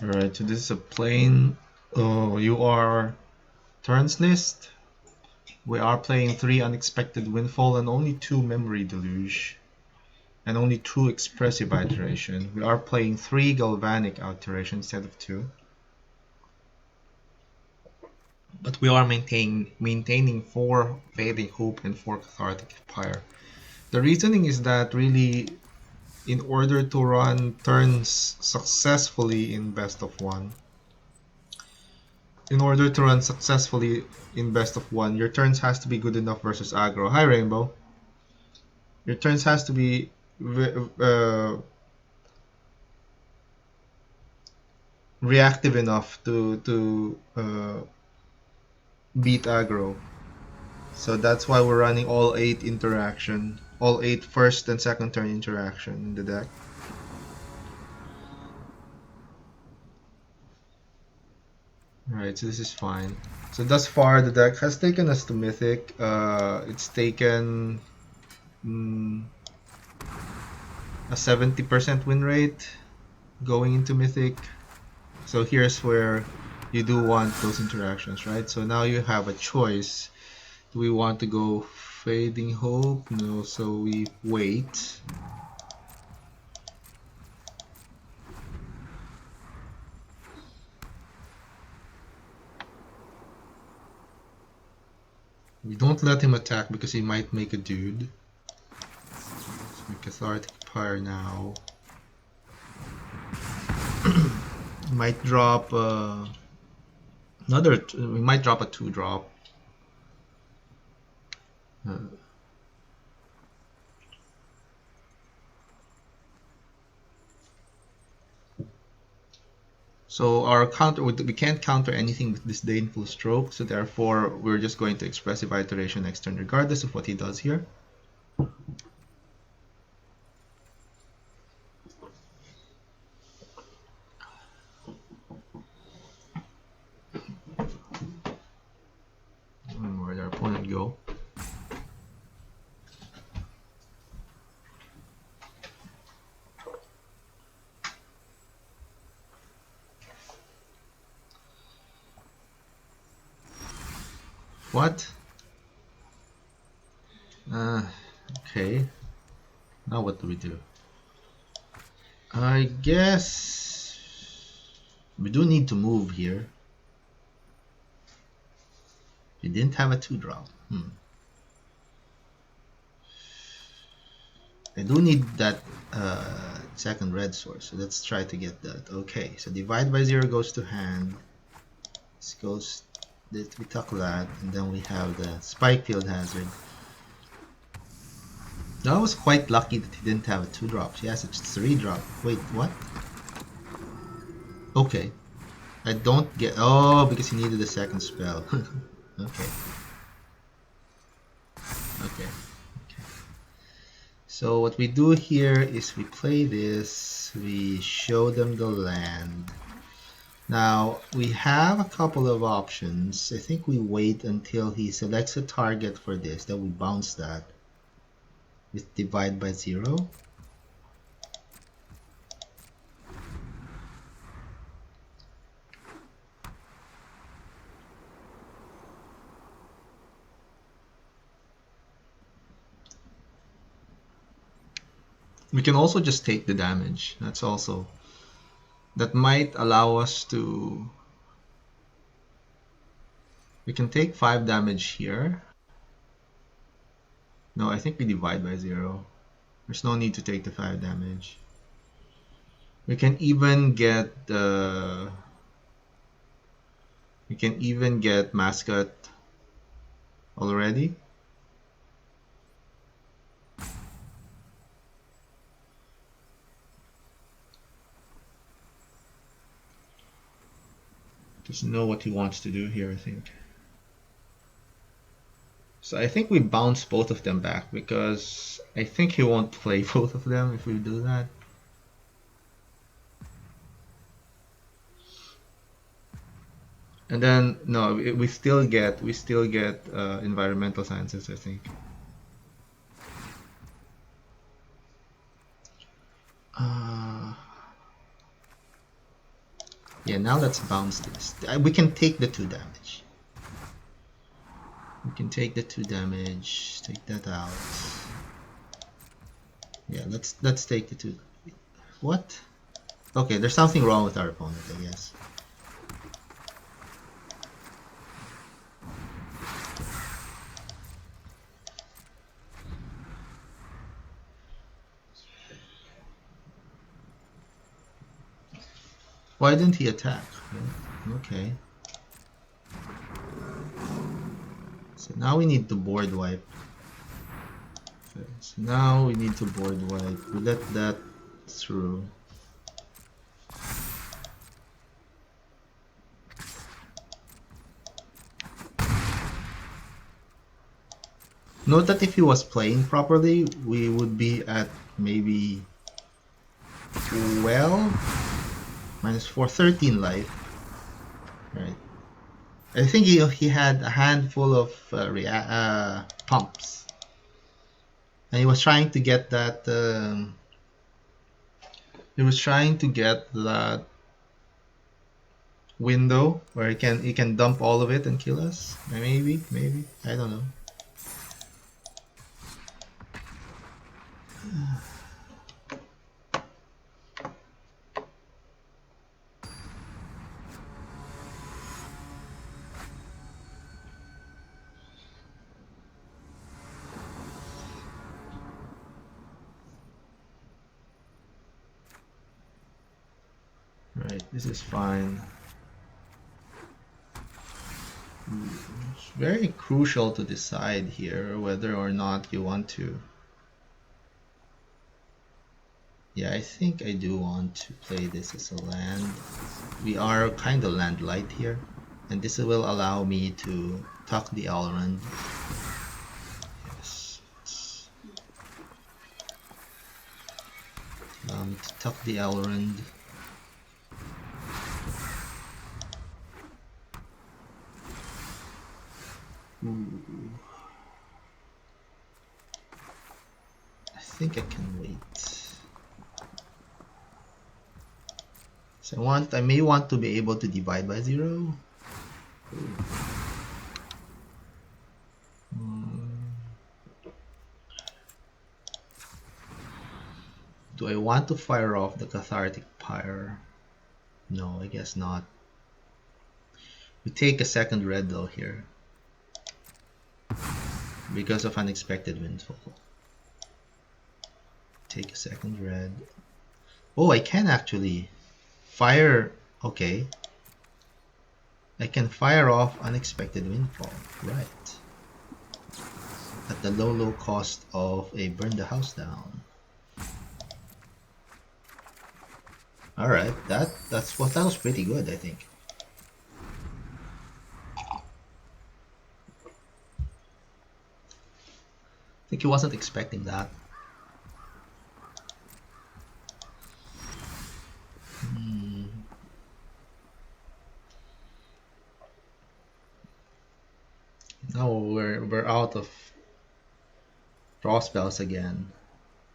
Alright, so this is a plain you are turns list. We are playing 3 Unexpected Windfall and only 2 Memory Deluge and only 2 Expressive Iteration. We are playing 3 Galvanic Iteration instead of 2. But we are maintaining 4 Fading Hope and 4 Cathartic Fire. The reasoning is that really, in order to run turns successfully in best of 1, your turns has to be good enough versus aggro. Hi, Rainbow. Your turns has to be reactive enough to beat aggro. So that's why we're running all 8 interaction, all 8 first and second turn interaction in the deck. Alright, so this is fine. So thus far, the deck has taken us to Mythic. It's taken a 70% win rate going into Mythic. So here's where you do want those interactions, right? So now you have a choice. Do we want to go Fading Hope? No, so we wait. We don't let him attack because he might make a dude. So we Cathartic Pyre now. Might drop another. We might drop a 2-drop. So our counter, we can't counter anything with Disdainful Stroke, so therefore we're just going to Expressive Iteration next turn regardless of what he does here. Where'd our opponent go? What? Okay. Now what do we do? I guess we do need to move here. We didn't have a 2-drop. I do need that second red source, so let's try to get that. Okay, so divide by 0 goes to hand. This goes, we tuck that, and then we have the Spike Field Hazard. That was quite lucky that he didn't have a 2-drop. Yes, it's 3-drop. Wait, what? Okay. I don't get... Oh, because he needed a second spell. Okay. Okay. So what we do here is we play this, we show them the land. Now we have a couple of options. I think we wait until he selects a target for this, then we bounce that with divide by 0. We can also just take the damage. That's also, that might allow us to, we can take 5 damage here. No, I think we divide by 0. There's no need to take the 5 damage. We can even get Mascot already. Doesn't know what he wants to do here, I think. So I think we bounce both of them back because I think he won't play both of them if we do that. And then no, we still get environmental sciences, I think. Yeah, now let's bounce this. We can take the 2 damage. We can take the 2 damage. Take that out. Yeah, let's take the 2. What? Okay, there's something wrong with our opponent, I guess. Why didn't he attack? Okay. So now we need to board wipe. Okay, so now we need to board wipe. We let that through. Note that if he was playing properly, we would be at maybe 12 minus 4, 13 life. Right. I think he had a handful of pumps. And he was trying to get that. He was trying to get that window where he can dump all of it and kill us. Maybe I don't know. Right, this is fine. It's very crucial to decide here whether or not you want to. Yeah, I think I do want to play this as a land. We are kind of land light here, and this will allow me to tuck the Elrond. Yes. Allow me to tuck the Elrond. Ooh. I think I can wait. So I may want to be able to divide by 0. Do I want to fire off the Cathartic Pyre? No, I guess not. We take a second red though here because of unexpected windfall. Take a second red. Oh, I can actually fire. Okay, I can fire off unexpected windfall, right, at the low cost of a burn the house down. All right, that was pretty good, I think. I think he wasn't expecting that. Now we're out of draw spells again,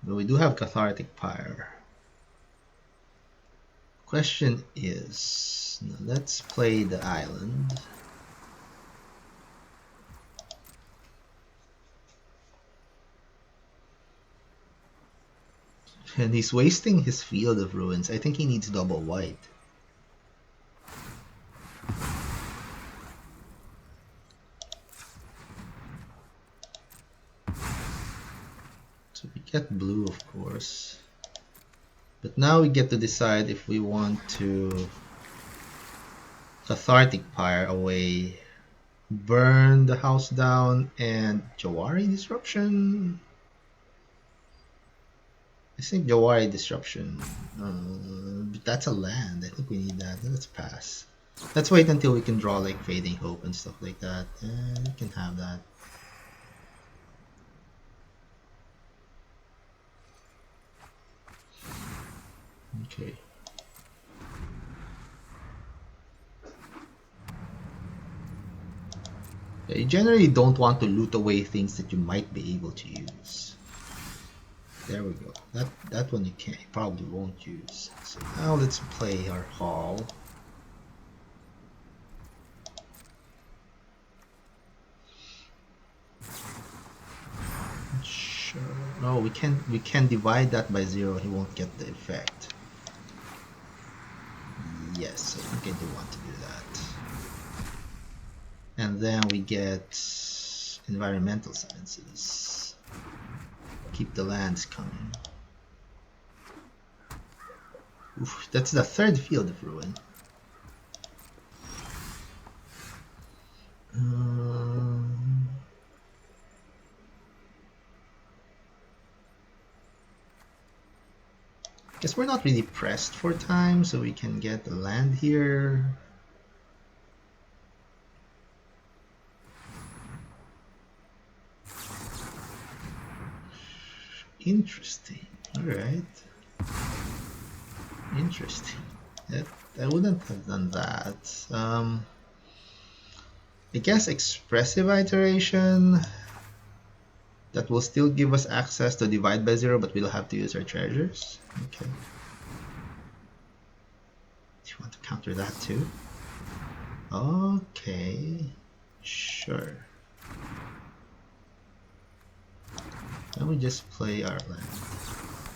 but we do have Cathartic Pyre. Question is, now let's play the island. And he's wasting his Field of Ruins. I think he needs double white. So we get blue, of course. But now we get to decide if we want to Cathartic Pyre away, burn the house down, and Jawari Disruption. I think Jawari Disruption. But that's a land. I think we need that. Let's pass. Let's wait until we can draw like Fading Hope and stuff like that. And we can have that. Okay. Yeah, you generally don't want to loot away things that you might be able to use. There we go. That one you probably won't use. So now let's play our Hall. Oh, we can divide that by 0. He won't get the effect. Yes, I think I do want to do that. And then we get environmental sciences. Keep the lands coming. Oof, that's the third field of ruin. Guess we're not really pressed for time, so we can get the land here. Interesting. All right. Interesting. I wouldn't have done that. I guess expressive iteration. That will still give us access to divide by 0, but we'll have to use our treasures. Okay. Do you want to counter that too? Okay. Sure. Then we just play our land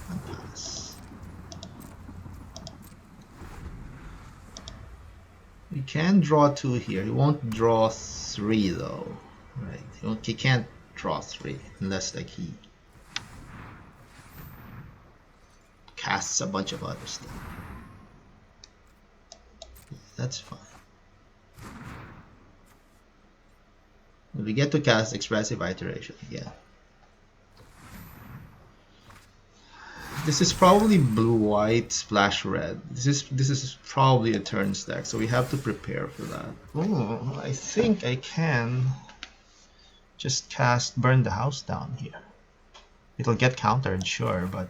and pass. We can draw 2 here. He won't draw 3 though. Right. He can't draw 3 unless like he casts a bunch of other stuff. That's fine. We get to cast expressive iteration. Yeah. This is probably blue-white splash red. This is probably a turn stack, so we have to prepare for that. Oh, I think I can just cast burn the house down here. It'll get countered, sure, but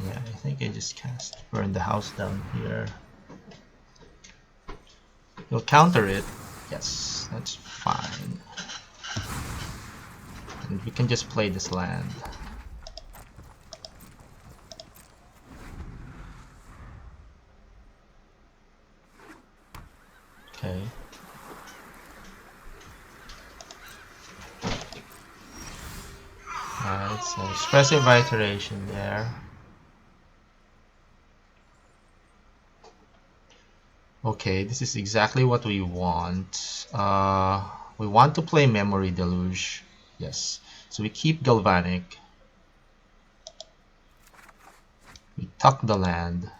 yeah, I think I just cast burn the house down here. He'll counter it. Yes, that's fine. And we can just play this land. Okay. Alright, so expressive iteration there. Okay, this is exactly what we want. We want to play Memory Deluge. Yes. So we keep Galvanic. We tuck the land.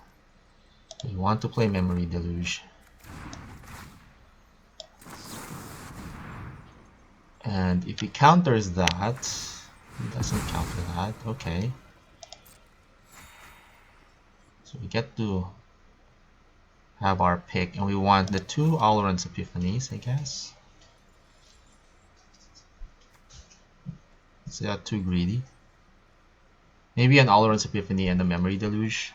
We want to play Memory Deluge. And if he counters that, he doesn't counter that. Okay. So we get to have our pick, and we want the 2 Alrund's Epiphanies, I guess. Is that too greedy? Maybe an Alrund's Epiphany and a Memory Deluge.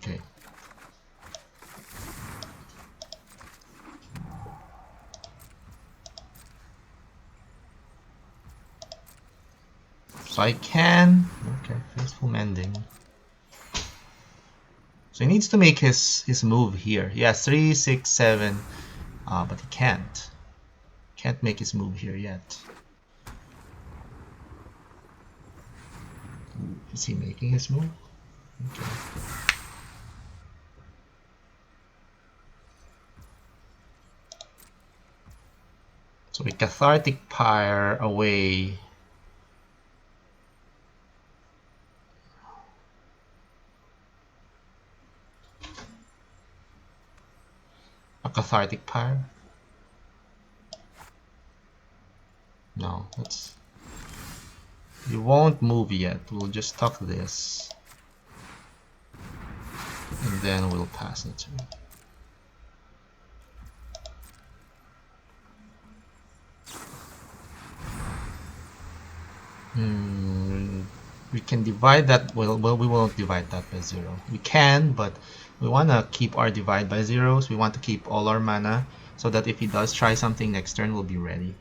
Okay. So I can. Okay, Faithful Mending. So he needs to make his move here. He has 3, 6, 7, but he can't. Can't make his move here yet. Is he making his move? Okay. So we Cathartic Pyre away. A Cathartic Pyre? No, that's... We won't move yet. We'll just tuck this. And then we'll pass it to. We can divide that, well, we won't divide that by 0. We can, but we want to keep our divide by 0s. We want to keep all our mana so that if he does try something next turn, we'll be ready.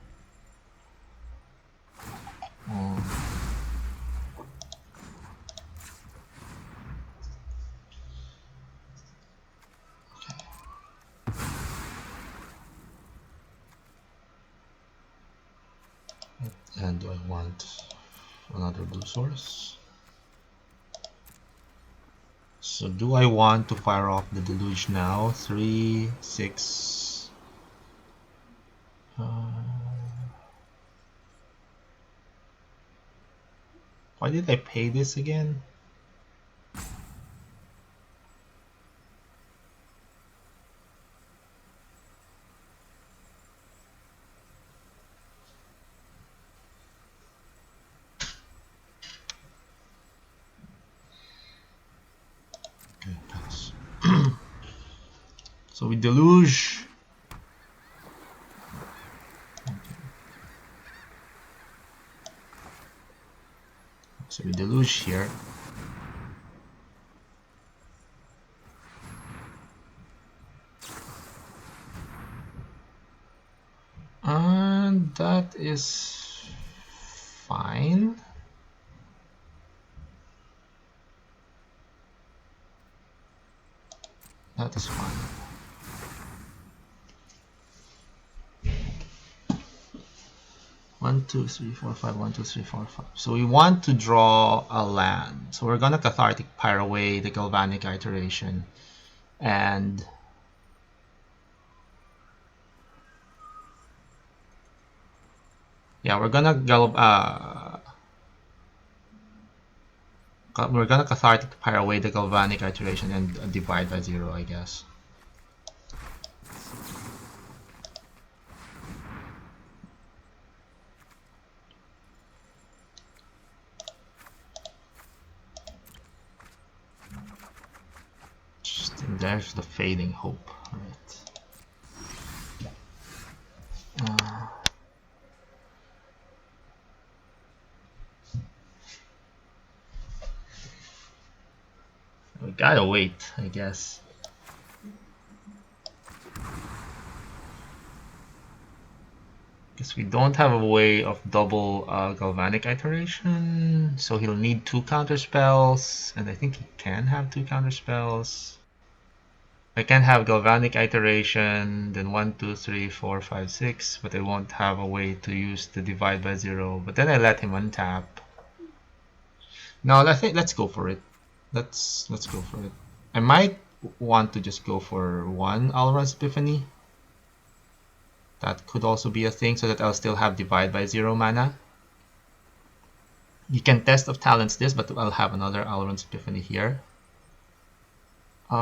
And do I want another blue source? So do I want to fire off the deluge now? 3, 6. Why did I pay this again? Okay, pass. So we deluge. So we deluge here. And that is fine. That is fine. One, two, three, four, five. 1, 2, 3, 4, 5. So we want to draw a land. So we're gonna Cathartic Pyre away the Galvanic Iteration, and yeah, we're gonna Cathartic Pyre away the Galvanic Iteration and divide by 0, I guess. There's the fading hope. Right. We gotta wait, I guess. Because we don't have a way of double Galvanic Iteration, so he'll need 2 counter spells, and I think he can have 2 counter spells. I can have Galvanic Iteration, then 1, 2, 3, 4, 5, 6, but I won't have a way to use the divide by 0. But then I let him untap. No, I think let's go for it. Let's go for it. I might want to just go for 1 Alran's Epiphany. That could also be a thing, so that I'll still have divide by 0 mana. You can Test of Talents this, but I'll have another Alran's Epiphany here. It's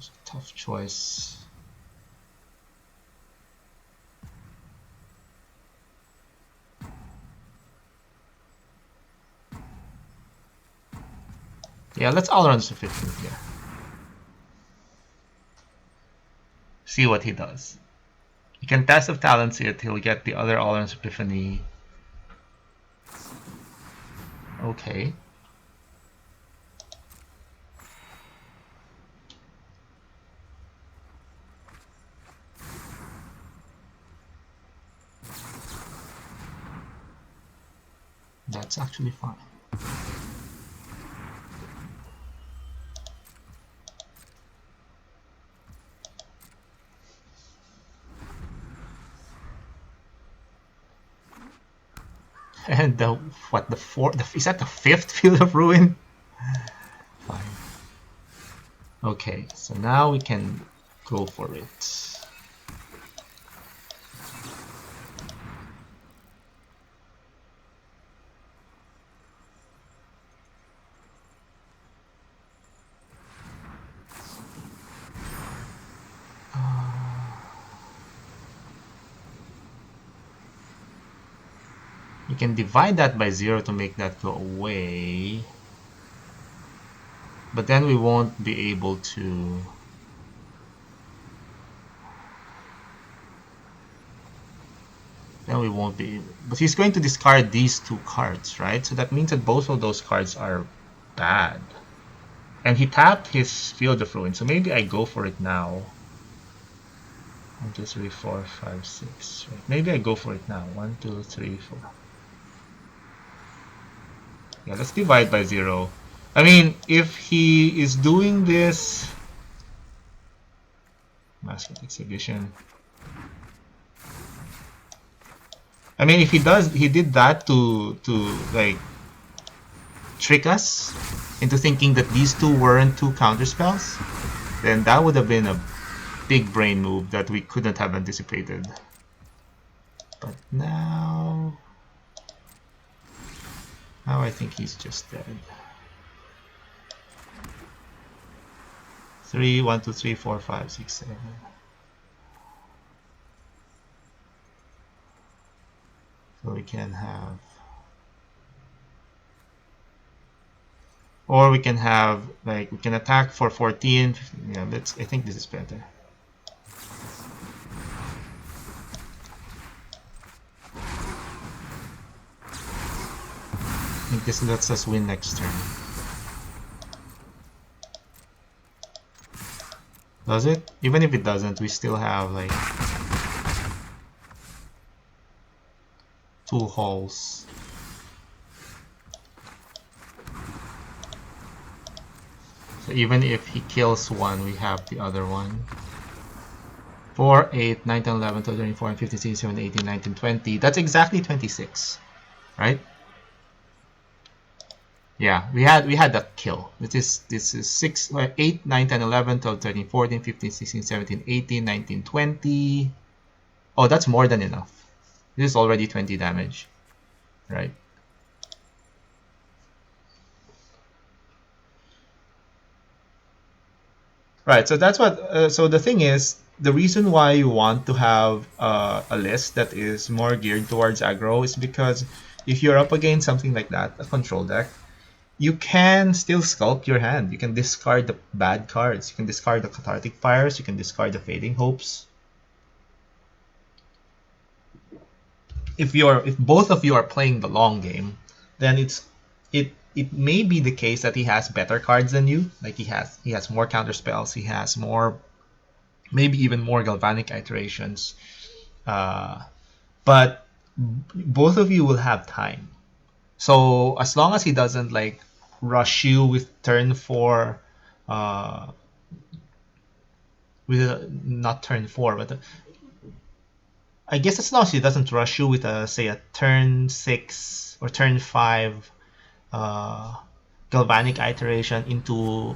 a tough choice. Yeah, let's Alran's Epiphany here. See what he does. You can Test of Talents it, he'll get the other Alran's Epiphany. Okay. That's actually fine. And the what, the fourth, is that the 5th Field of Ruin? Fine. Okay, so now we can go for it. You can divide that by 0 to make that go away, but then we won't be able to then we won't be. But he's going to discard these two cards, right? So that means that both of those cards are bad. And he tapped his Field of Ruin, so maybe I go for it now. 1, 2, 3, 4, 5, 6. Right? Maybe I go for it now. 1, 2, 3, 4. Yeah, let's divide by 0. I mean, if he is doing this... Mascot Exhibition. I mean, if he did that to like trick us into thinking that these two weren't two counter spells, then that would have been a big brain move that we couldn't have anticipated. But now I think he's just dead. 3, 1, 2, 3, 4, 5, 6, 7. So we can have, or we can have, like, we can attack for 14. Yeah, I think this is better. I think this lets us win next turn. Does it? Even if it doesn't, we still have like 2 holes. So even if he kills one, we have the other one. 4, 8, 9, 10, 11, 12, 13, 14, 15, 16, 17, 18, 19, 20. That's exactly 26, right? Yeah, we had that kill. This is 6, 8, 9, 10, 11, 12, 13, 14, 15, 16, 17, 18, 19, 20. Oh, that's more than enough. This is already 20 damage, right? Right, so that's what. So the thing is, the reason why you want to have a list that is more geared towards aggro is because if you're up against something like that, a control deck, you can still sculpt your hand. You can discard the bad cards. You can discard the Cathartic Fires. You can discard the Fading Hopes. If both of you are playing the long game, then it may be the case that he has better cards than you. Like he has more counter spells. He has more, maybe even more galvanic iterations. But both of you will have time. So as long as he doesn't like rush you with turn 4, not turn 4, but I guess as long as he doesn't rush you with say a turn 6 or turn 5 galvanic iteration into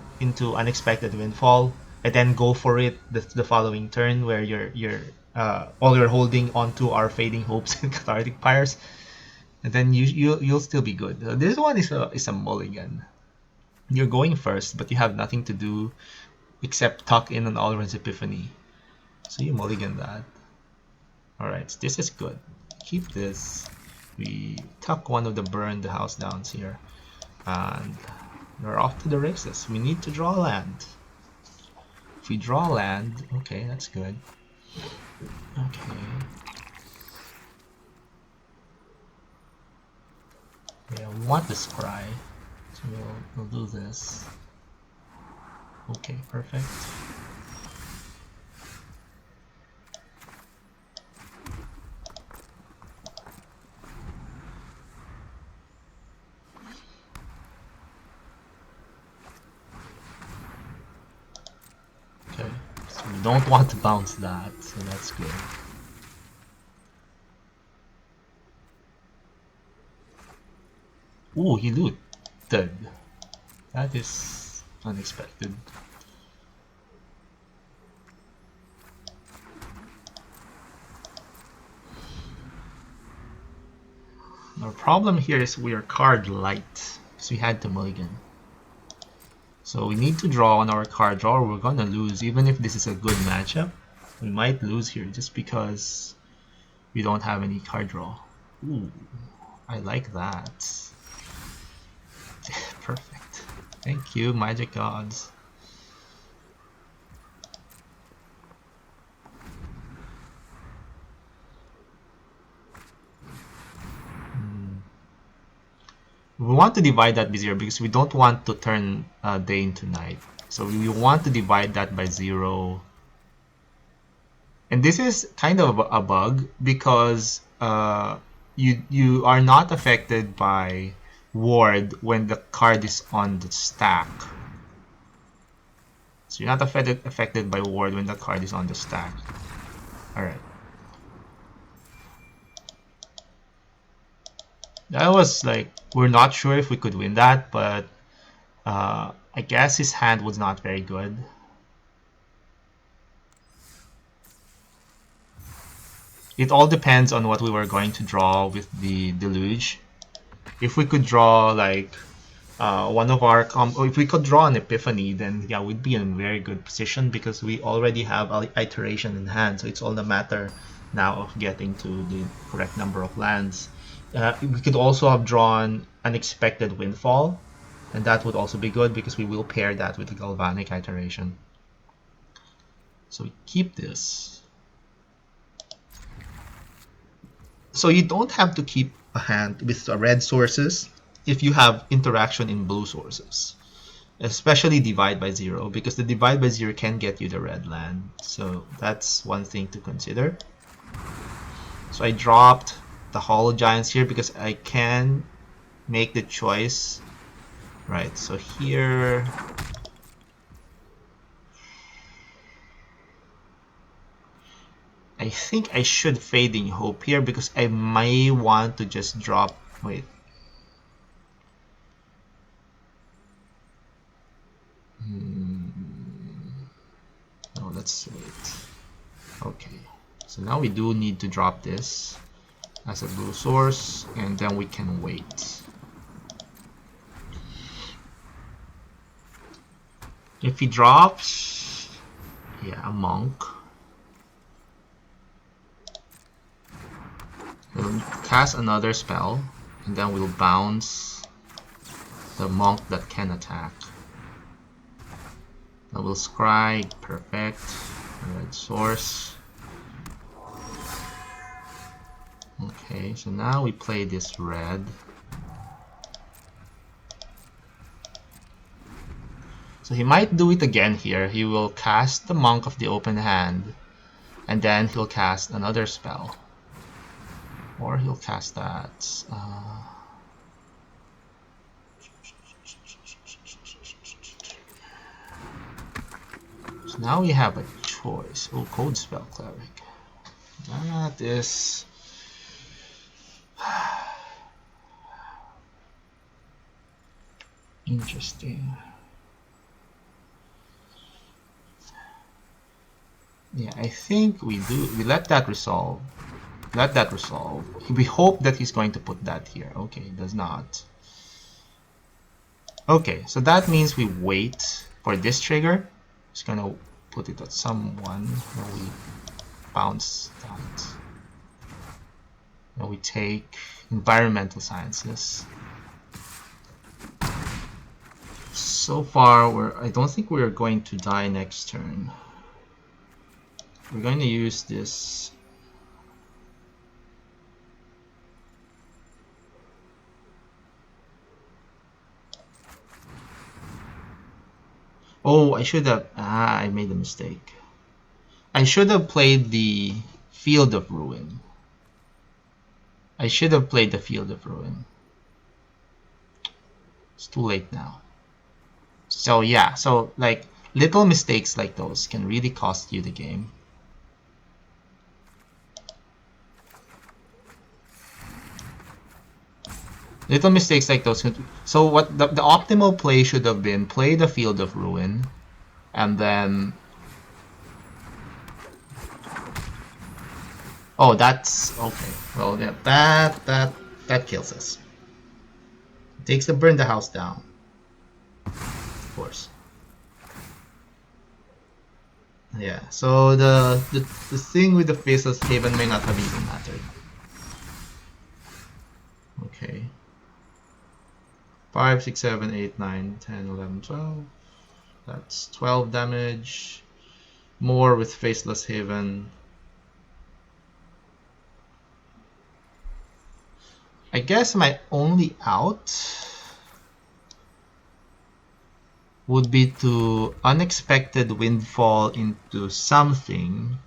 unexpected windfall, and then go for it the following turn where you're all you're holding onto are Fading Hopes and Cathartic Pyres, and then you'll still be good. This one is a mulligan. You're going first, but you have nothing to do except tuck in on Alrund's Epiphany, so you mulligan that. Alright, this is good. Keep this. We tuck one of the burn the house downs here. And we're off to the races. We need to draw land. If we draw land, okay, that's good. Okay. Yeah, we want the scry. So we'll do this. Okay, perfect. Okay, so we don't want to bounce that, so that's good. Ooh, he looted. That is unexpected. Our problem here is we are card light, so we had to mulligan. So we need to draw on our card draw, or we're gonna lose. Even if this is a good matchup, we might lose here just because we don't have any card draw. Ooh, I like that. Perfect. Thank you, Magic Gods. we want to divide that by 0 because we don't want to turn day into night. So we want to divide that by 0. And this is kind of a bug because you are not affected by ward when the card is on the stack. So you're not affected by ward when the card is on the stack. Alright. That was like, we're not sure if we could win that, but I guess his hand was not very good. It all depends on what we were going to draw with the Deluge. If we could draw like one of our if we could draw an Epiphany, then yeah, we'd be in a very good position because we already have iteration in hand. So it's all the matter now of getting to the correct number of lands. We could also have drawn Unexpected Windfall, and that would also be good because we will pair that with the Galvanic iteration. So we keep this. So you don't have to keep a hand with red sources if you have interaction in blue sources, especially divide by 0, because the divide by 0 can get you the red land. So that's one thing to consider. So I dropped the Hollow Giants here because I can make the choice. Right, so here I think I should Fading Hope here because I may want to just drop. Wait. No, let's wait. Okay. So now we do need to drop this as a blue source, and then we can wait. If he drops, yeah, a Monk. We'll cast another spell, and then we'll bounce the Monk that can attack. Now we'll scry, perfect, red source. Okay, so now we play this red. So he might do it again here. He will cast the Monk of the open hand, and then he'll cast another spell. Or he'll cast that. So now we have a choice. Oh, Code Spell Cleric. That is... interesting. Yeah, I think we let that resolve. Let that resolve. We hope that he's going to put that here. Okay, he does not. Okay, so that means we wait for this trigger. Just gonna put it at someone where we bounce that. Now we take Environmental Sciences. So far, I don't think we're going to die next turn. We're going to use this. Oh, I should have. I made a mistake. I should have played the Field of Ruin. I should have played the Field of Ruin. It's too late now. So yeah, so like little mistakes like those can really cost you the game. Little mistakes like those. So what the optimal play should have been, play the Field of Ruin, and then... Oh, that's... okay. Well, yeah, that kills us. It takes to burn the house down. Of course. Yeah, so the thing with the Faceless Haven may not have even mattered. Okay. 5, 6, 7, 8, 9, 10, 11, 12. That's 12 damage. More with Faceless Haven. I guess my only out would be to unexpected windfall into something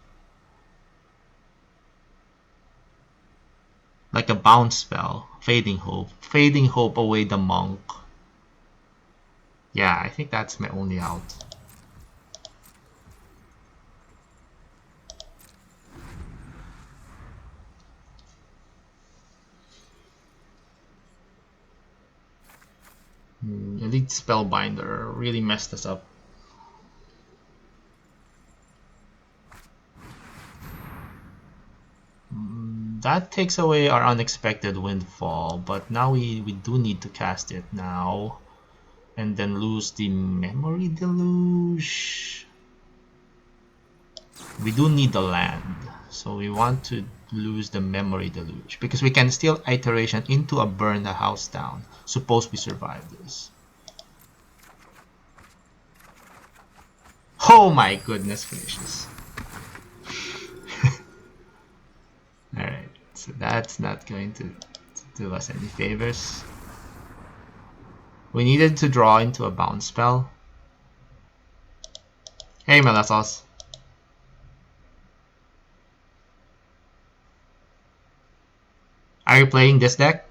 like a bounce spell, fading hope away the monk. Yeah, I think that's my only out. Elite Spellbinder really messed us up. That takes away our unexpected windfall, but now we do need to cast it now. And then lose the Memory Deluge. We do need the land, so we want to lose the Memory Deluge because we can still iteration into a burn the house down. Suppose we survive this. Oh my goodness gracious. Alright, so that's not going to do us any favors. We needed to draw into a bounce spell. Hey Melassos. Are you playing this deck?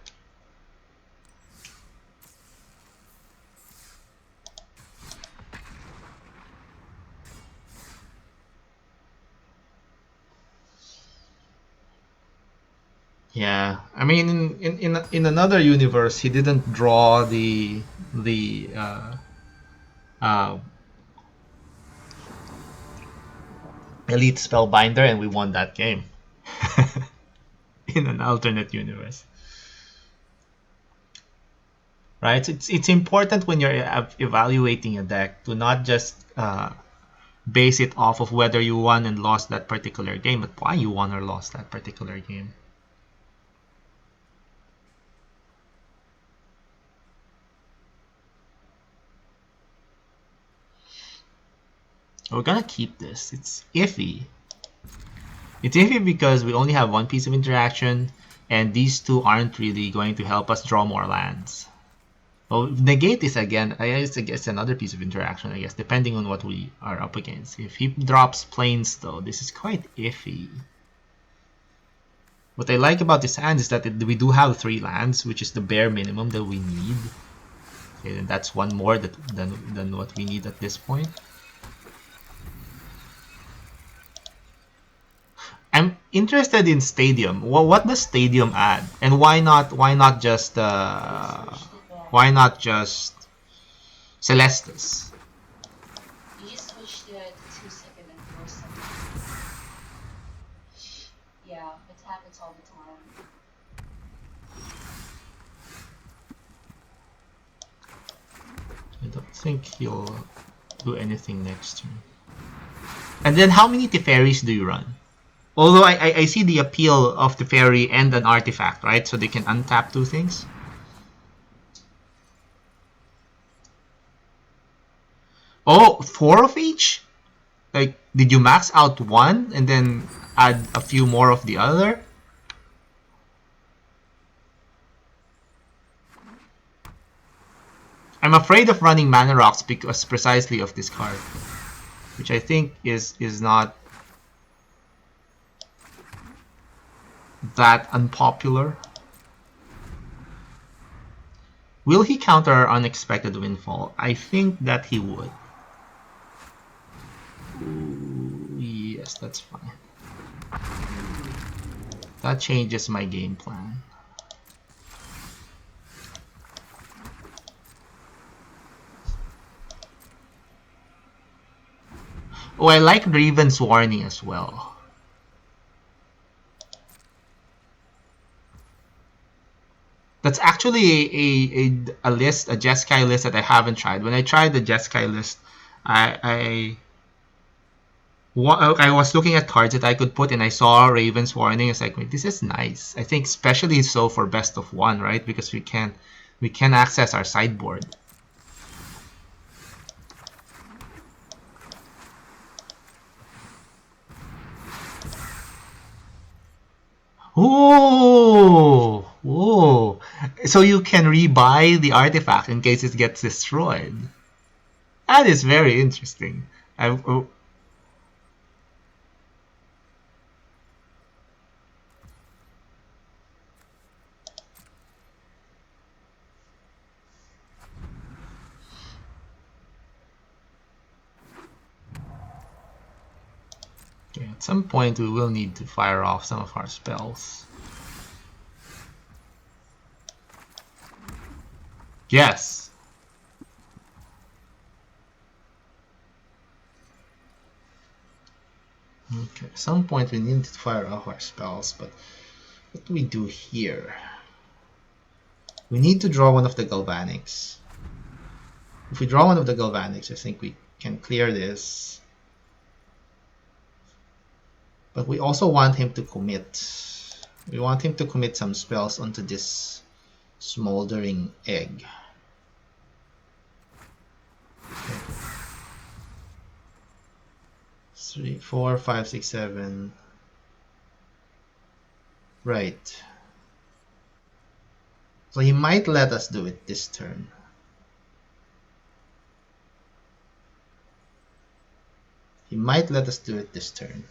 Yeah, I mean, in another universe, he didn't draw the Elite Spellbinder, and we won that game. In an alternate universe, right? It's important when you're evaluating a deck to not just base it off of whether you won and lost that particular game, but why you won or lost that particular game. We're gonna keep this. It's iffy. It's iffy because we only have one piece of interaction, and these two aren't really going to help us draw more lands. Well, negate is again, I guess another piece of interaction, I guess, depending on what we are up against. If he drops planes, though, this is quite iffy. What I like about this hand is that we do have 3 lands, which is the bare minimum that we need. Okay, and that's one more than what we need at this point. I'm interested in Stadium. Well, what does Stadium add, and why not just Celestus? You just switched to 2-second and 4-second. Yeah, it happens all the time. I don't think he'll do anything next turn. And then how many Teferis do you run? Although I see the appeal of Teferi and an artifact, right? So they can untap 2 things. Oh, 4 of each? Like, did you max out 1 and then add a few more of the other? I'm afraid of running Mana Rocks because precisely of this card, which I think is not that unpopular. Will he counter our unexpected windfall? I think that he would. Ooh, yes, that's fine. That changes my game plan. Oh, I like Raven's Warning as well. That's actually a list, a Jeskai list that I haven't tried. When I tried the Jeskai list, I was looking at cards that I could put, and I saw Raven's Warning. It's like, wait, this is nice. I think especially so for best of 1, right? Because we can access our sideboard. Ooh, ooh. So you can rebuy the artifact in case it gets destroyed. That is very interesting. Okay, at some point we will need to fire off some of our spells. Yes. Okay, at some point we need to fire off our spells, but what do we do here? We need to draw one of the Galvanics. If we draw one of the Galvanics, I think we can clear this. But we also want him to commit. We want him to commit some spells onto this smoldering egg. Okay. 3, 4, 5, 6, 7. Right. So he might let us do it this turn. He might let us do it this turn.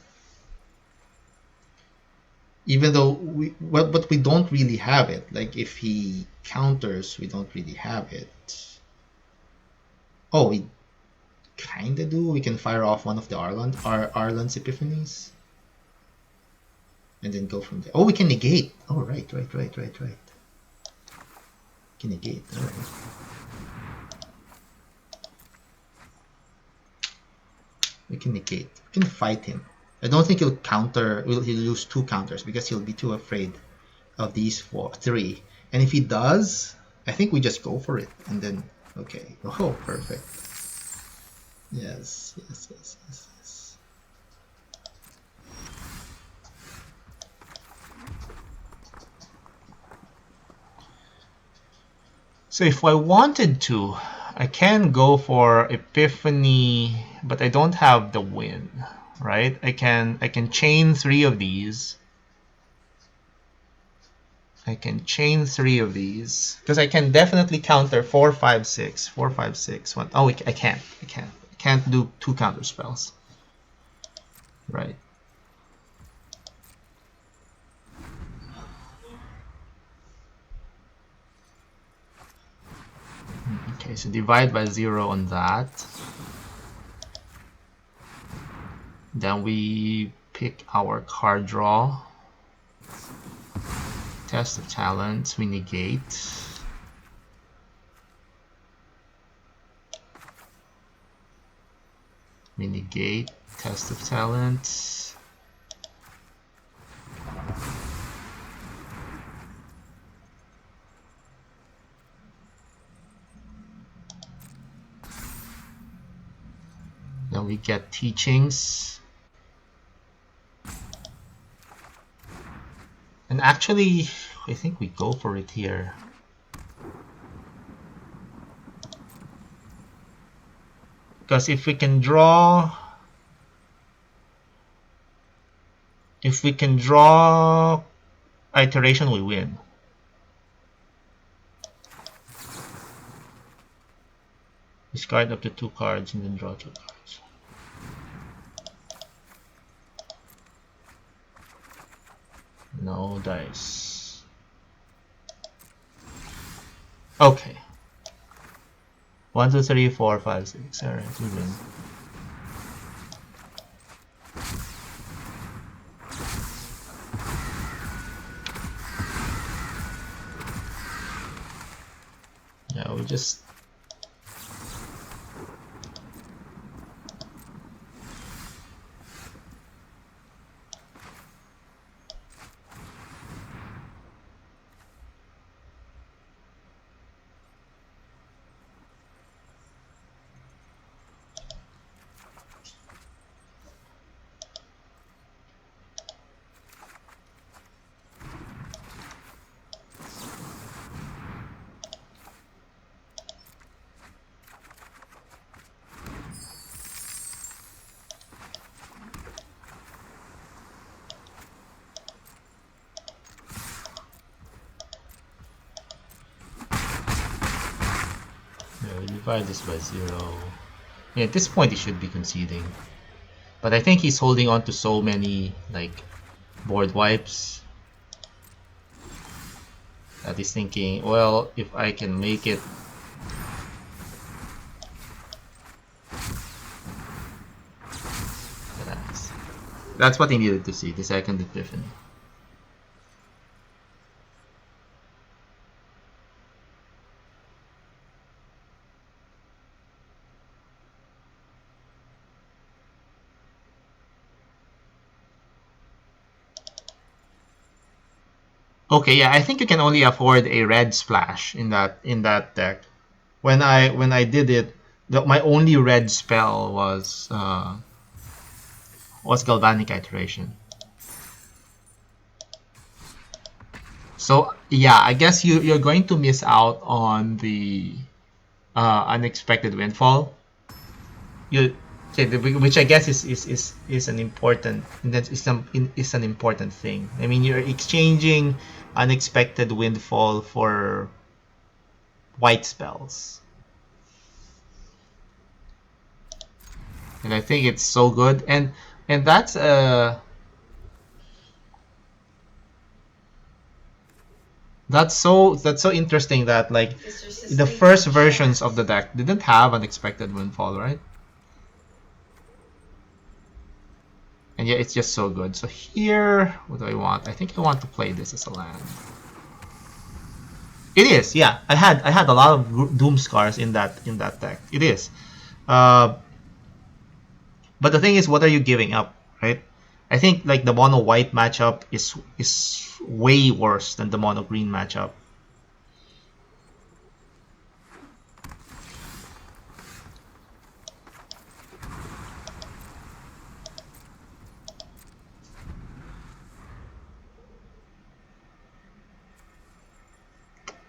Even though but we don't really have it. Like if he counters, we don't really have it. Oh, we kinda do. We can fire off one of the Arlan's Epiphanies. And then go from there. Oh, we can negate. Oh, right. We can negate. All right. We can negate. We can fight him. I don't think he'll counter. He'll lose 2 counters because he'll be too afraid of these 3. And if he does, I think we just go for it. And then, okay. Oh, perfect. Yes. So if I wanted to, I can go for Epiphany, but I don't have the win, right? I can chain 3 of these. I can chain 3 of these because I can definitely counter 4, 5, 6, 4, 5, 6. 1. Oh, I can't. I can't do 2 counter spells. Right. Okay, so divide by 0 on that. Then we pick our card draw. Test of talents, we negate. We negate test of talents. Then we get teachings. And actually, I think we go for it here. Because if we can draw iteration, we win. Discard up to 2 cards and then draw 2 cards. No dice. Okay. 1, 2, 3, 4, 5, 6. Alright, we win. Yeah, we just divide this by 0. Yeah, at this point he should be conceding. But I think he's holding on to so many like board wipes that he's thinking, well, if I can make it. That's what he needed to see, the second epiphany. Okay, yeah, I think you can only afford a red splash in that deck. When I did it, my only red spell was Galvanic Iteration. So yeah, I guess you're going to miss out on the unexpected windfall. You okay, which I guess is an important is an important thing. I mean, you're exchanging unexpected windfall for white spells, and I think it's so good. And that's so interesting that like the first versions of the deck didn't have unexpected windfall, right? And yeah, it's just so good. So here, what do I want? I think I want to play this as a land. It is, yeah. I had a lot of Doom Scars in that deck. It is, uh, but the thing is, what are you giving up, right? I think like the mono white matchup is way worse than the mono green matchup.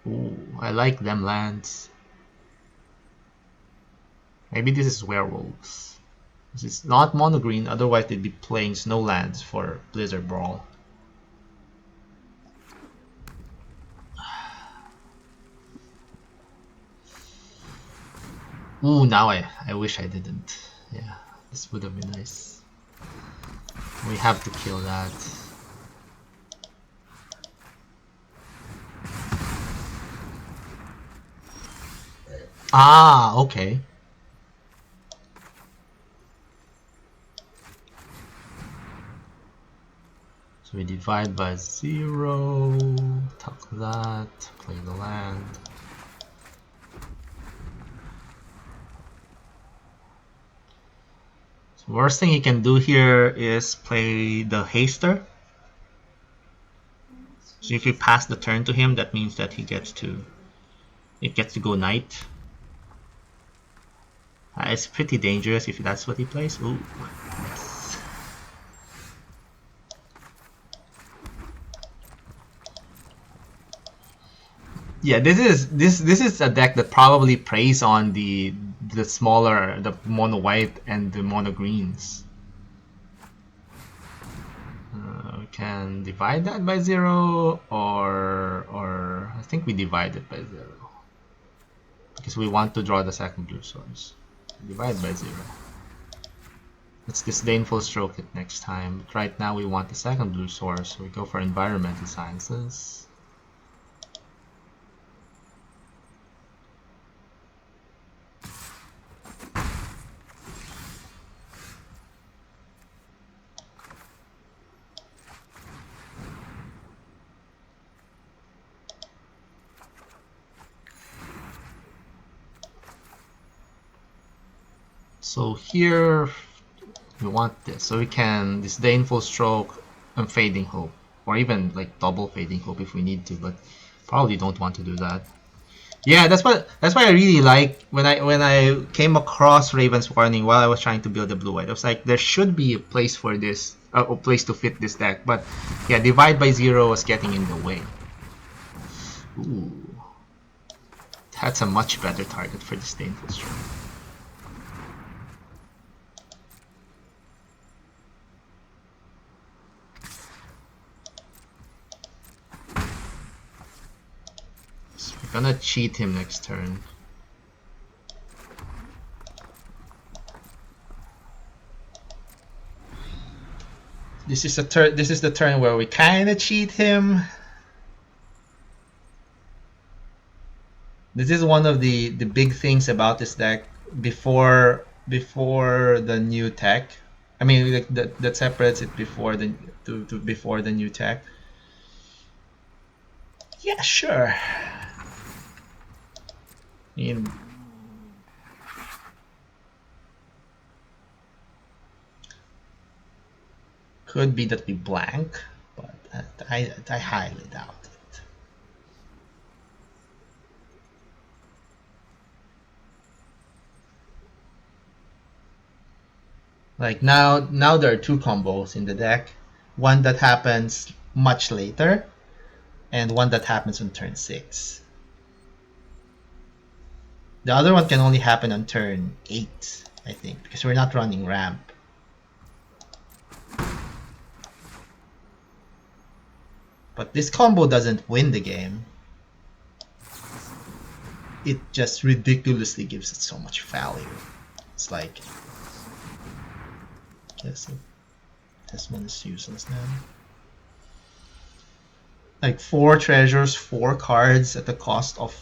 Ooh, I like them lands. Maybe this is werewolves. This is not mono green, otherwise they'd be playing snow lands for Blizzard Brawl. Ooh, now I wish I didn't. Yeah, this would have been nice. We have to kill that. Ah, okay. So we divide by 0, tuck that, play the land. So worst thing he can do here is play the haster. So if you pass the turn to him, that means that he gets to go knight. It's pretty dangerous if that's what he plays. Ooh, yes. Yeah, this is a deck that probably preys on the smaller, the mono white and the mono greens. We can divide that by 0, or I think we divide it by 0 because we want to draw the second blue source. Divide by 0. Let's disdainful stroke it next time. But right now we want the second blue source, so we go for environmental sciences. So here we want this, so we can disdainful stroke and fading hope, or even like double fading hope if we need to, but probably don't want to do that. Yeah, that's why I really like when I came across Raven's Warning while I was trying to build a blue white. I was like, there should be a place for this, a place to fit this deck. But yeah, divide by 0 was getting in the way. Ooh, that's a much better target for disdainful stroke. So we're gonna cheat him next turn. This is the turn where we kind of cheat him. This is one of the big things about this deck before the new tech. I mean, like that separates it before the before the new tech. Yeah, sure. I mean, could be that we blank, but I highly doubt it. Like now there are two combos in the deck. One that happens much later, and one that happens on turn 6. The other one can only happen on turn 8, I think, because we're not running ramp. But this combo doesn't win the game. It just ridiculously gives it so much value. It's like, guess this one is useless now. Like 4 treasures, 4 cards at the cost of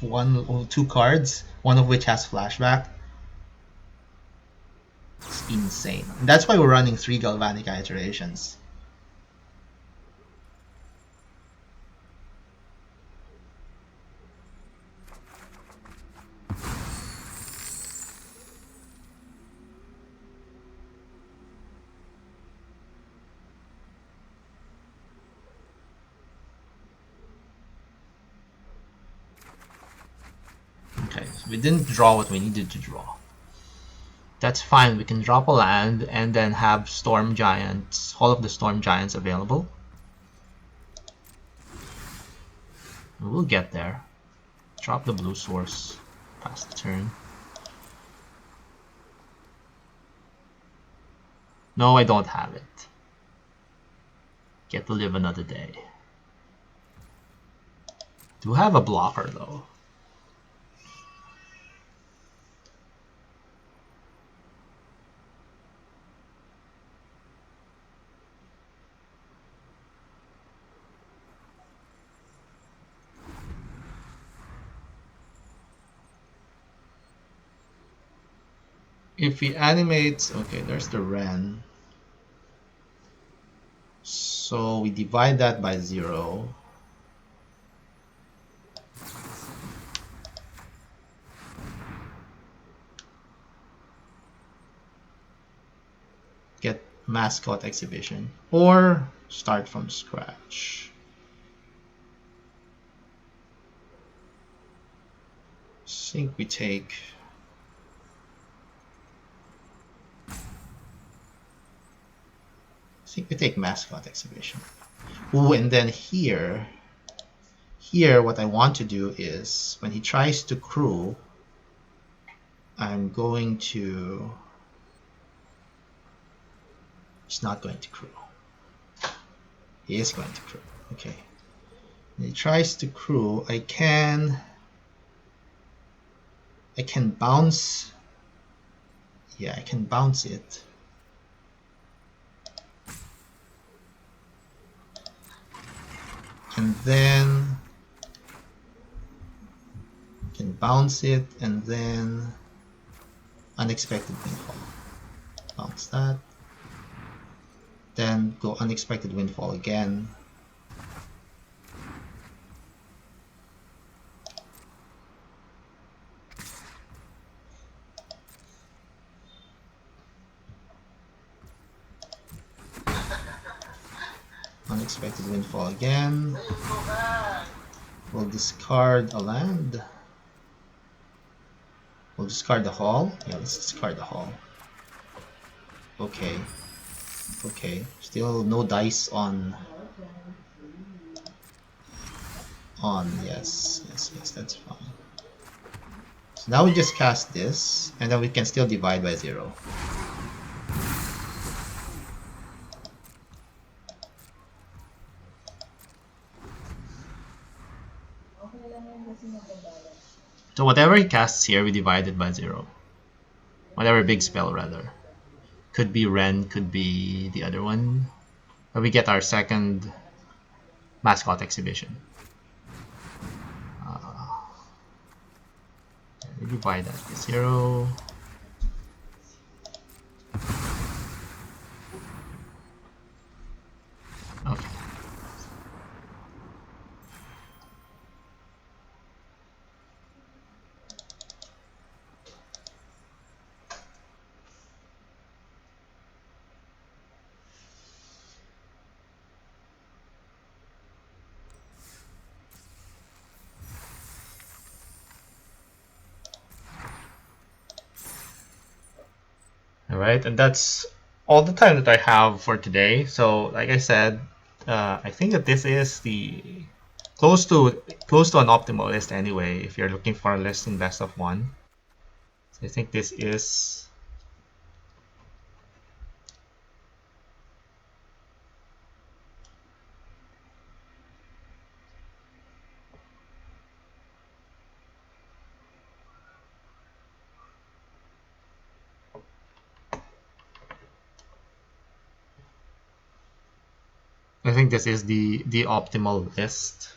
one or 2 cards, one of which has flashback. It's insane. And that's why we're running 3 Galvanica iterations. Okay, so we didn't draw what we needed to draw. That's fine, we can drop a land and then have Storm Giants, all of the Storm Giants available. We'll get there. Drop the blue source, pass the turn. No, I don't have it. Get to live another day. Do have a blocker though. If he animates, okay, there's the Ren. So we divide that by 0. Get mascot exhibition or start from scratch. I think we take mascot exhibition. Ooh, and then here what I want to do is when he tries to crew, I'm going to. He's not going to crew. He is going to crew. Okay. When he tries to crew, I can bounce. Yeah, I can bounce it. And then can bounce it and then unexpected windfall. Bounce that. Then go unexpected windfall again. Unexpected windfall again. We'll discard a land. We'll discard the hall. Yeah, let's discard the hall. Okay. Okay. Still no dice on. Yes, that's fine. So now we just cast this, and then we can still divide by 0. So whatever he casts here, we divide it by 0. Whatever big spell, rather. Could be Ren, could be the other one. we get our second mascot exhibition. Maybe buy that 0. Okay. All right, and that's all the time that I have for today. So, like I said, I think that this is the close to close to an optimal list anyway. If you're looking for a list in best of one, so I think this is. I think this is the optimal list.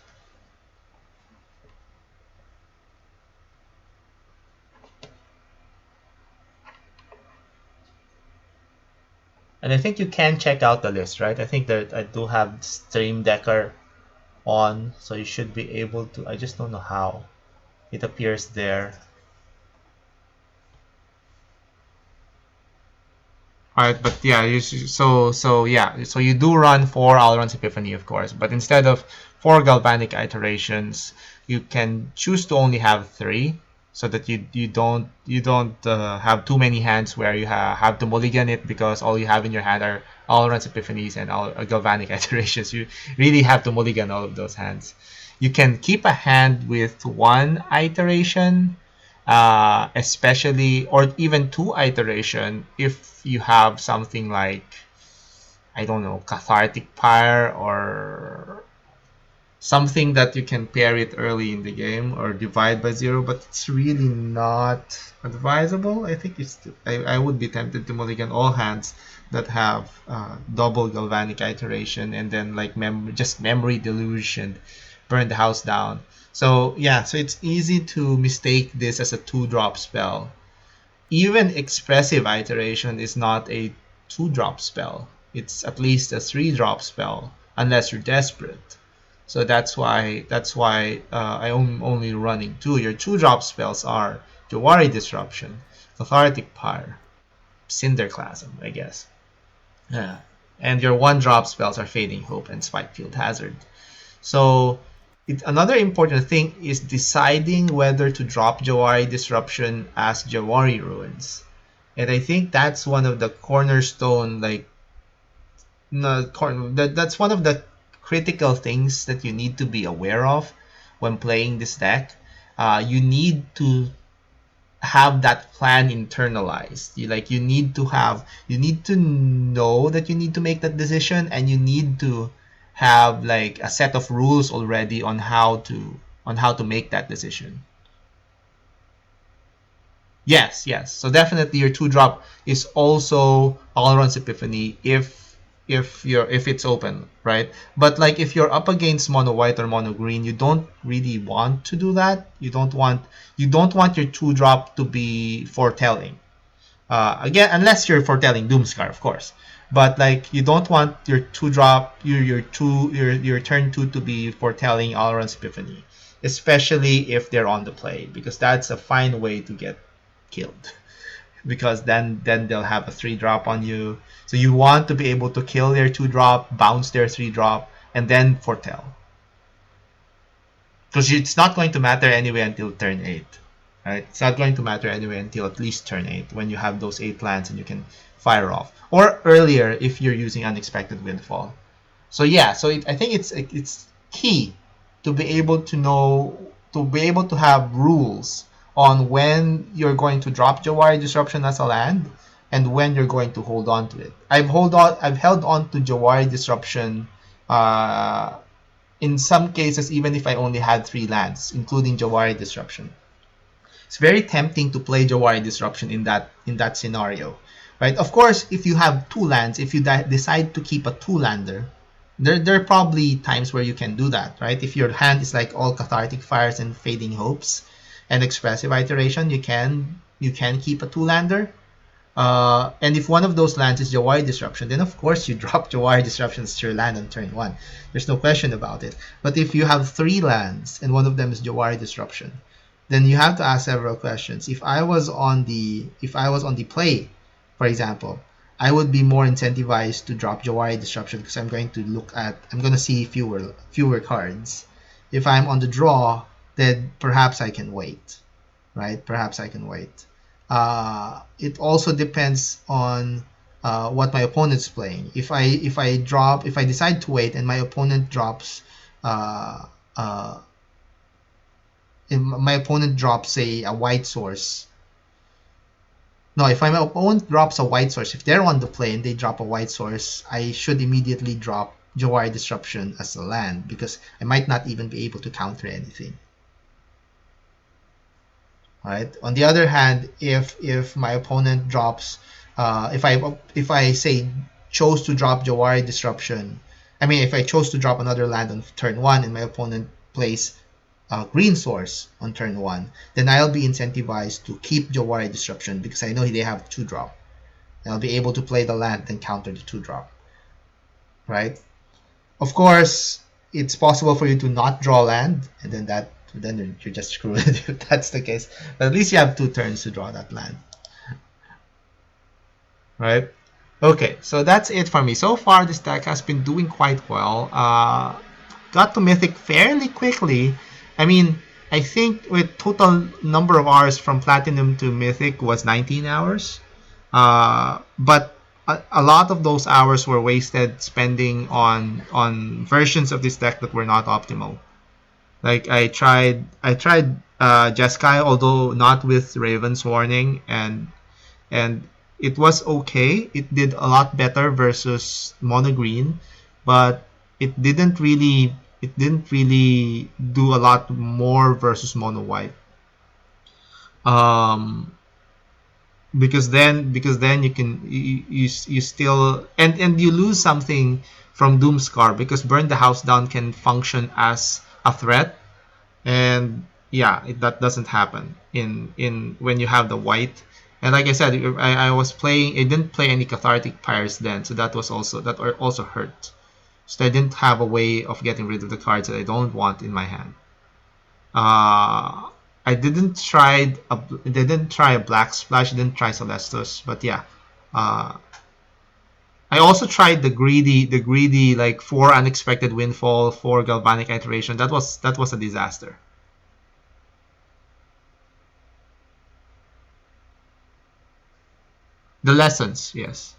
And I think you can check out the list, right? I think that I do have Stream Decker on, so you should be able to. I just don't know how it appears there. All right, but yeah, so you do run 4 Alron's Epiphany, of course, but instead of 4 galvanic iterations, you can choose to only have 3, so that you don't have too many hands where you have to mulligan it because all you have in your hand are Alron's Epiphanies and all galvanic iterations. You really have to mulligan all of those hands. You can keep a hand with 1 iteration, especially or even 2 iteration if you have something like, I don't know, cathartic pyre or something that you can pair it early in the game or divide by 0, but it's really not advisable. I think I would be tempted to mulligan all hands that have double galvanic iteration and then like just memory delusion, burn the house down. So yeah, so it's easy to mistake this as a 2-drop spell. Even expressive iteration is not a 2-drop spell. It's at least a 3-drop spell unless you're desperate. So that's why I'm only running 2. Your 2-drop spells are Jawari Disruption, Cathartic Pyre, Cinderclasm, I guess. Yeah. And your 1-drop spells are Fading Hope and Spikefield Hazard. So another important thing is deciding whether to drop Jawari Disruption as Jawari Ruins. And I think that's one of the cornerstone, like, no, that's one of the critical things that you need to be aware of when playing this deck. You need to have that plan internalized. You need to know that you need to make that decision, and you need to have like a set of rules already on how to make that decision. Yes. So definitely your 2-drop is also Alron's Epiphany if it's open, right? But like if you're up against mono white or mono green, you don't really want to do that. You don't want your 2-drop to be foretelling. Again, unless you're foretelling Doomscar, of course. But like you don't want your 2-drop, your turn 2 to be foretelling Alron's Epiphany, especially if they're on the play, because that's a fine way to get killed. Because then they'll have a 3-drop on you. So you want to be able to kill their 2-drop, bounce their 3-drop, and then foretell. Because it's not going to matter anyway until turn 8. Right? It's not going to matter anyway until at least turn 8 when you have those 8 lands and you can fire off. Or earlier if you're using Unexpected Windfall. So yeah, I think it's key to be able to know, to be able to have rules on when you're going to drop Jawari Disruption as a land and when you're going to hold on to it. I've held on to Jawari Disruption in some cases even if I only had 3 lands, including Jawari Disruption. It's very tempting to play Jawari Disruption in that scenario right? Of course, if you have two lands, if you decide to keep a two-lander, there are probably times where you can do that, right? If your hand is like all Cathartic Fires and Fading Hopes and Expressive Iteration, you can keep a two-lander. And if one of those lands is Jawari Disruption, then of course you drop Jawari Disruption to your land on turn one. There's no question about it. But if you have three lands and one of them is Jawari Disruption, then you have to ask several questions. If I was on the play, for example, I would be more incentivized to drop Jawari Disruption because I'm going to see fewer cards. If I'm on the draw, then perhaps I can wait, right? Perhaps I can wait. It also depends on what my opponent's playing. If I decide to wait and my opponent drops, uh, uh, say a white source. No, if my opponent drops a white source, if they're on the play and they drop a white source, I should immediately drop Jawari Disruption as a land because I might not even be able to counter anything. Right. On the other hand, if my opponent drops, if I say chose to drop Jawari Disruption, I mean if I chose to drop another land on turn one and my opponent plays a green source on turn one, then I'll be incentivized to keep Jawari Disruption because I know they have two drop. And I'll be able to play the land and counter the two drop. Right. Of course, it's possible for you to not draw land, and then you're just screwed if that's the case. But at least you have two turns to draw that land. Right? Okay, so that's it for me. So far, this deck has been doing quite well. Got to Mythic fairly quickly. I mean, I think with total number of hours from Platinum to Mythic was 19 hours. But a lot of those hours were wasted spending on versions of this deck that were not optimal. Like I tried Jeskai, although not with Raven's Warning, and it was okay. It did a lot better versus Mono Green, but it didn't really do a lot more versus Mono White. Um, because then you still and you lose something from Doomscar because Burn the House Down can function as a threat, and yeah, that doesn't happen in when you have the white. And like I said, I didn't play any Cathartic Pyres then, so that also hurt. So I didn't have a way of getting rid of the cards that I don't want in my hand. I didn't try a Black Splash, didn't try Celestus, but yeah. Uh, I also tried the greedy like 4 Unexpected Windfall, 4 Galvanic Iteration. That was a disaster. The lessons, yes.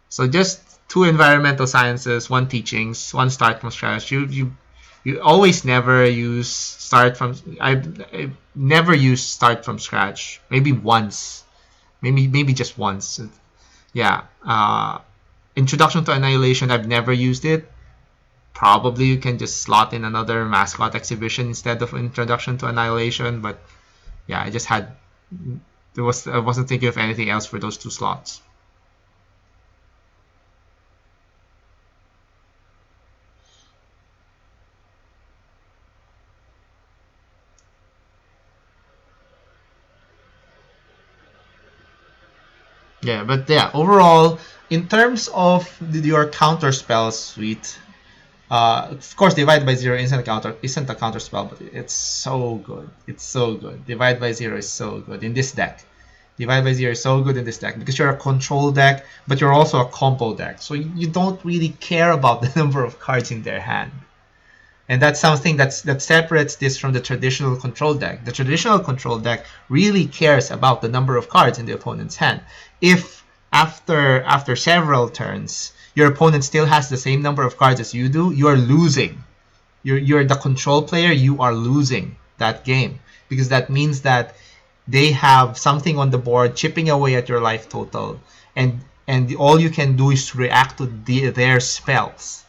So just 2 environmental sciences, 1 teachings, 1 start from scratch. You always never use start from. I never use start from scratch. Maybe once, maybe just once. Yeah. Introduction to Annihilation. I've never used it. Probably you can just slot in another mascot exhibition instead of Introduction to Annihilation. But yeah, I wasn't thinking of anything else for those 2 slots. Yeah, but yeah, overall, in terms of your counter spell suite, of course, Divide by Zero isn't a counter spell, but it's so good. It's so good. Divide by Zero is so good in this deck. Divide by Zero is so good in this deck because you're a control deck, but you're also a combo deck. So you don't really care about the number of cards in their hand. And that's something that separates this from the traditional control deck. The traditional control deck really cares about the number of cards in the opponent's hand. If after several turns your opponent still has the same number of cards as you do, you're losing. You're the control player. You are losing that game because that means that they have something on the board chipping away at your life total, and all you can do is react to their spells.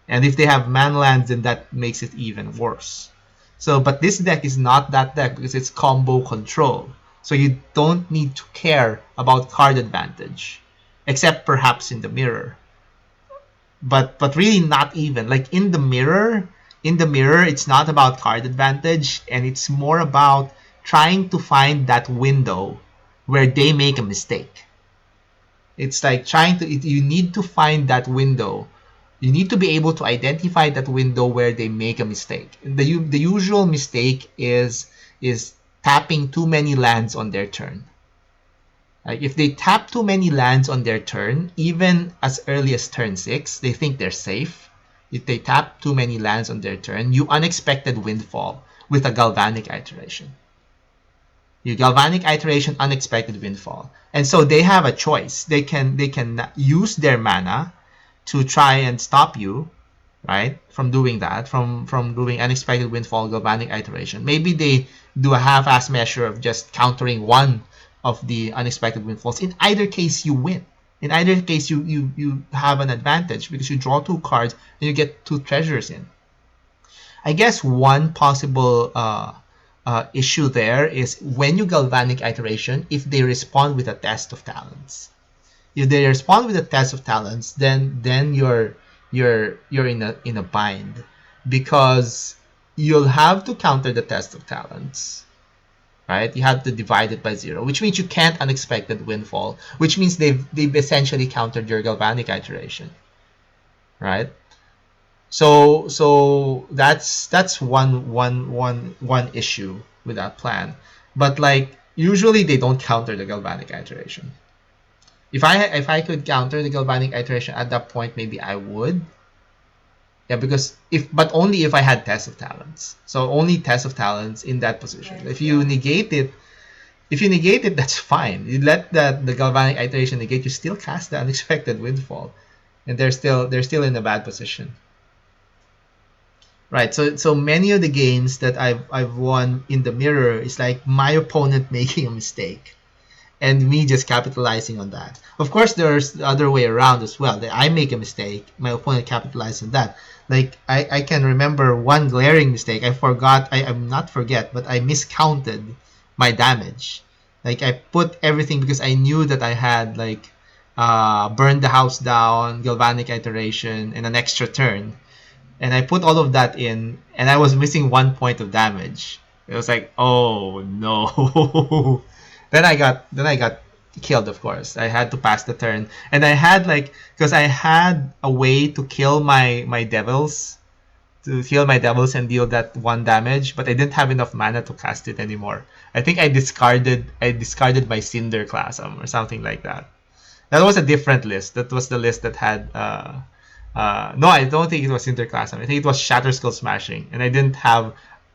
And if they have manlands, then that makes it even worse. So, but this deck is not that deck because it's combo control. So you don't need to care about card advantage, except perhaps in the mirror. But really not even. Like in the mirror, it's not about card advantage, and it's more about trying to find that window where they make a mistake. It's like you need to find that window. You need to be able to identify that window where they make a mistake. The usual mistake is tapping too many lands on their turn. Like if they tap too many lands on their turn, even as early as turn 6, they think they're safe. If they tap too many lands on their turn, you unexpected windfall with a galvanic iteration. You galvanic iteration, unexpected windfall. And so they have a choice. They can use their mana to try and stop you, right, from doing that, from doing unexpected windfall, galvanic iteration. Maybe they do a half-ass measure of just countering one of the unexpected windfalls. In either case, you win. In either case, you have an advantage because you draw 2 cards and you get 2 treasures in. I guess one possible issue there is when you galvanic iteration, if they respond with a test of talents. If they respond with a test of talents, then you're in a bind, because you'll have to counter the test of talents, right? You have to divide it by 0, which means you can't unexpected windfall, which means they've essentially countered your galvanic iteration, right? So that's one issue with that plan. But like usually they don't counter the galvanic iteration. If I could counter the galvanic iteration at that point, maybe I would. Yeah, because but only if I had test of talents. So only test of talents in that position. Right, If you yeah. negate it, that's fine. You let the galvanic iteration negate, you still cast the unexpected windfall, and they're still in a bad position. Right. So many of the games that I've won in the mirror is like my opponent making a mistake and me just capitalizing on that. Of course, there's the other way around as well. That I make a mistake, my opponent capitalizes on that. Like I can remember one glaring mistake. I'm not forget, but I miscounted my damage. Like I put everything because I knew that I had like burned the house down, galvanic iteration, and an extra turn, and I put all of that in, and I was missing 1 point of damage. It was like, oh no. then I got killed. Of course, I had to pass the turn, and I had like because I had a way to kill my devils, and deal that 1 damage, but I didn't have enough mana to cast it anymore. I think I discarded my Cinder Clasm or something like that. That was a different list. That was the list that had no, I don't think it was Interclassum. I think it was Shatter Skull Smashing, and I didn't have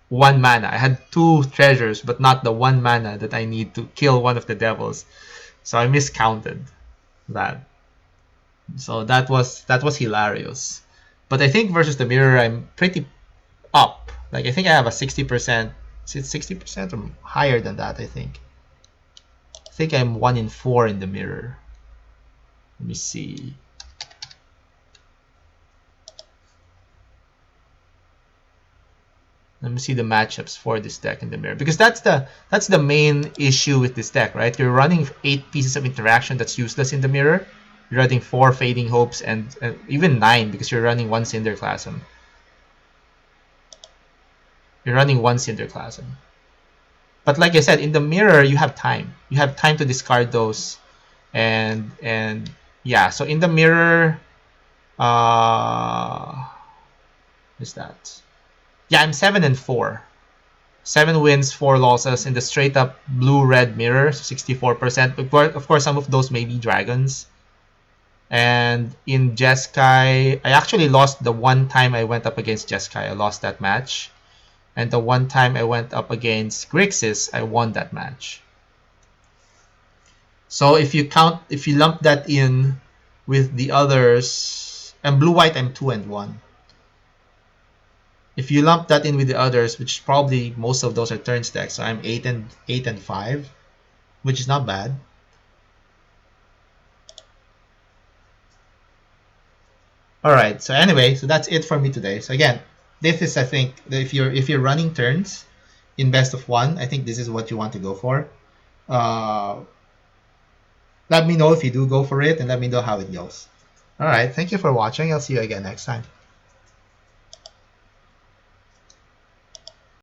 1 mana. I had 2 treasures, but not the 1 mana that I need to kill one of the devils. So I miscounted that. So that was hilarious. But I think versus the mirror, I'm pretty up. Like I think I have a 60%. Is it 60% or higher than that? I think I'm 1 in 4 in the mirror. Let me see. Let me see the matchups for this deck in the mirror, because that's the main issue with this deck, right? You're running 8 pieces of interaction that's useless in the mirror. You're running 4 Fading Hopes and even 9 because you're running 1 Cinderclasm. You're running 1 Cinderclasm. But like I said, in the mirror you have time. You have time to discard those, and yeah. So in the mirror, what's that? Yeah, I'm 7-4. 7 wins, 4 losses in the straight up blue-red mirror, so 64%. Of course, some of those may be dragons. And in Jeskai, I actually lost the one time I went up against Jeskai. I lost that match. And the one time I went up against Grixis, I won that match. So if you lump that in with the others, and blue-white, I'm 2-1. If you lump that in with the others, which probably most of those are turn stacks, so I'm 8-5, which is not bad. All right. So anyway, so that's it for me today. So again, this is, I think, if you're running turns in best of one, I think this is what you want to go for. Uh, let me know if you do go for it, and let me know how it goes. All right. Thank you for watching. I'll see you again next time.